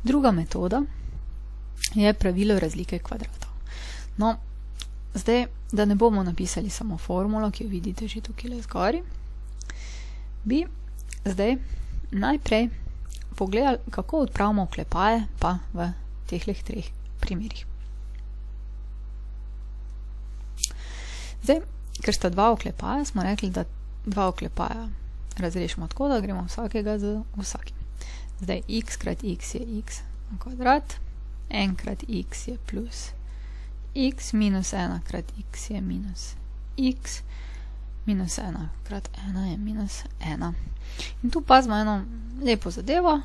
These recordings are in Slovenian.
Druga metoda je pravilo razlike kvadratov. No, zdaj, da ne bomo napisali samo formulo, ki jo vidite že tukaj zgori, bi zdaj najprej pogledali, kako odpravimo oklepaje pa v tehlih treh primerih. Zdaj, ker sta dva oklepaja, smo rekli, da dva oklepaja razrešimo tako, da gremo vsakega z vsakim. Zdaj, x krat x je x na kvadrat, n krat x je plus x, minus 1 krat x je minus x, minus 1 krat 1 je minus 1. In tu pazimo eno lepo zadevo,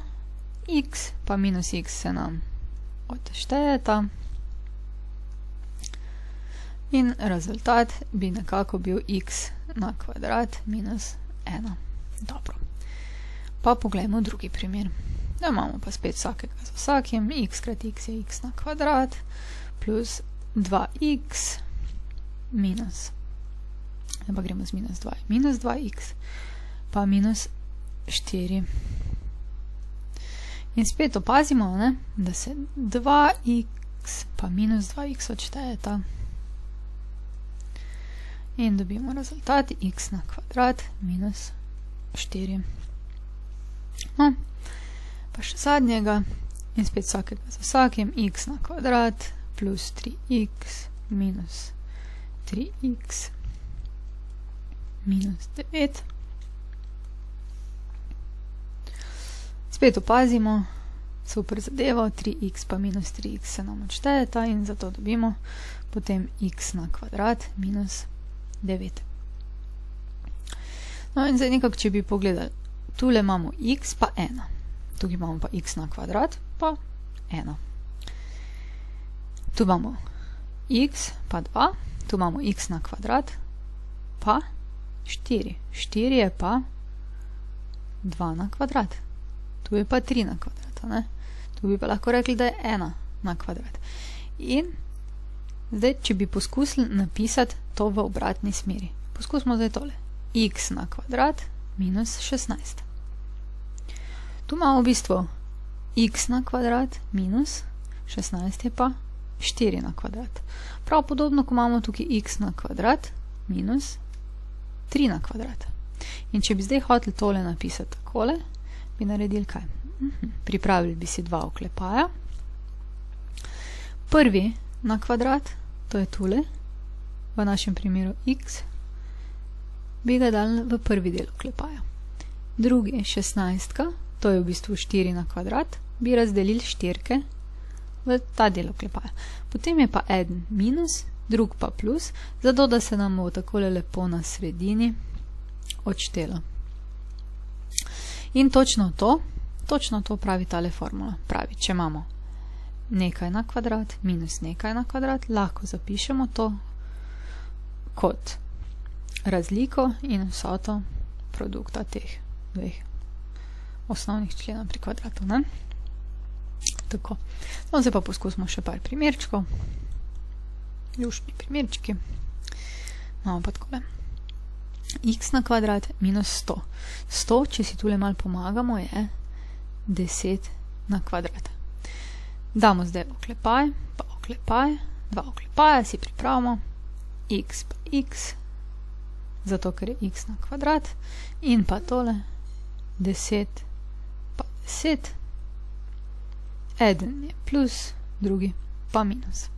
x pa minus x se nam odštejeta in rezultat bi nekako bil x na kvadrat minus 1. Dobro. Pa poglejmo drugi primer. Da imamo pa spet vsakega z vsakim, x krat x je x na kvadrat plus 2x minus, pa gremo z minus 2, minus 2x pa minus 4. In spet opazimo, ne, da se 2x pa minus 2x odštejeta in dobimo rezultat x na kvadrat minus 4. No, pa še zadnjega in spet vsakega z vsakim, x na kvadrat plus 3x minus 3x minus 9. Spet opazimo, super zadevo, 3x pa minus 3x se nam odštejeta in zato dobimo potem x na kvadrat minus 9. No in zdaj nekako, če bi pogledali, tule imamo x pa 1, tukaj imamo pa x na kvadrat pa 1. Tu imamo x pa 2, tu imamo x na kvadrat pa 4. 4 je pa 2 na kvadrat. Tu je pa 3 na kvadrat, ne? Tu bi pa lahko rekli, da je 1 na kvadrat. In zdaj, če bi poskusili napisati to v obratni smeri. Poskusimo zdaj tole. X na kvadrat minus 16. Tu imamo v bistvu x na kvadrat minus 16 je pa 4 na kvadrat. Prav podobno, ko imamo tukaj x na kvadrat minus 3 na kvadrat. In če bi zdaj hoteli tole napisati takole, bi naredili kaj? Pripravili bi si dva oklepaja. Prvi na kvadrat, to je tule, v našem primeru x, bi ga dali v prvi del oklepaja. Drugi 16, to je v bistvu 4 na kvadrat, bi razdelili štirke v ta del oklepaja. Potem je pa eden minus, drug pa plus, zato da se nam bo takole lepo na sredini odštelo. In točno to pravi tale formula. Pravi, če imamo nekaj na kvadrat minus nekaj na kvadrat, lahko zapišemo to kot razliko in vsoto produkta teh dveh osnovnih členov pri kvadratu, ne? Tako. No, zdaj pa poskusimo še par primerčkov. Luštni primerčki. Imamo pa takole. X na kvadrat minus 100. 100, če si tule malo pomagamo, je 10 na kvadrat. Damo zdaj oklepaj, pa oklepaj, dva oklepaja si pripravimo, x pa x, zato ker je x na kvadrat, in pa tole 10 pa 10. Eden je plus, drugi pa minus.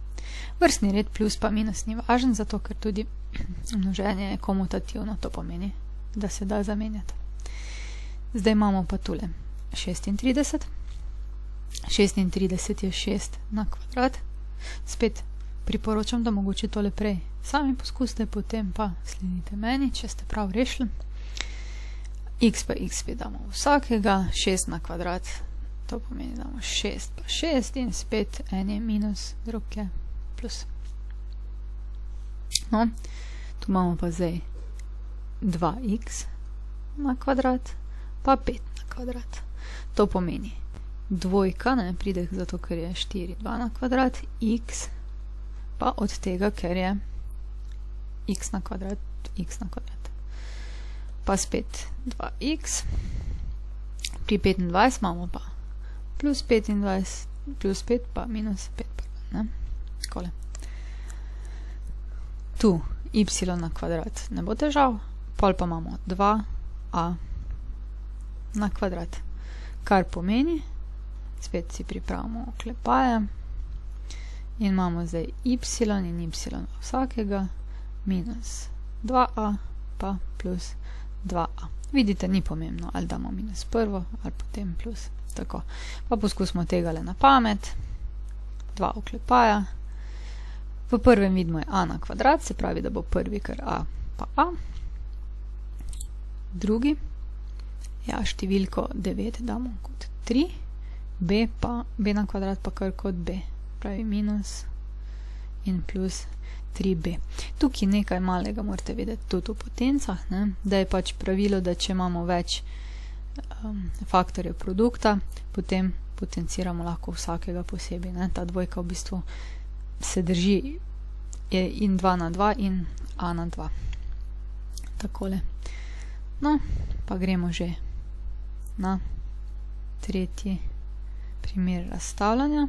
Vrstni red plus pa minus ni važen, zato ker tudi množenje je komutativno, to pomeni, da se da zamenjati. Zdaj imamo pa tule 36. 36 je 6 na kvadrat. Spet priporočam, da mogoče tole prej sami poskusite, potem pa sledite meni, če ste prav rešili. X pa x spet damo vsakega, 6 na kvadrat, to pomeni, da damo 6 pa 6 in spet en je minus, drug je plus. No, tu imamo pa zdaj 2x na kvadrat, pa 5 na kvadrat. To pomeni dvojka, ne, pride zato, ker je 4, 2 na kvadrat, x, pa od tega, ker je x na kvadrat, x na kvadrat. Pa spet 2x, pri 25 imamo pa plus 25, plus 5 pa minus 5, ne? Takole. Tu y na kvadrat ne bo težav, pol pa imamo 2a na kvadrat, kar pomeni, spet si pripravimo oklepaje in imamo zdaj y in y vsakega minus 2a pa plus 2a. Vidite, ni pomembno, ali damo minus prvo ali potem plus, tako. Pa poskusimo tega le na pamet, 2 oklepaja. V prvem vidimo je a na kvadrat, se pravi, da bo prvi kar a pa a. Drugi, ja, številko 9 damo kot 3, b na kvadrat pa kar kot b, pravi minus in plus 3b. Tukaj nekaj malega morate vedeti tudi v potencah, ne? Da je pač pravilo, da če imamo več faktorjev produkta, potem potenciramo lahko vsakega posebej, ne? Ta dvojka v bistvu se drži, je in 2 na 2 in a na 2. Takole. No, pa gremo že na tretji primer razstavljanja.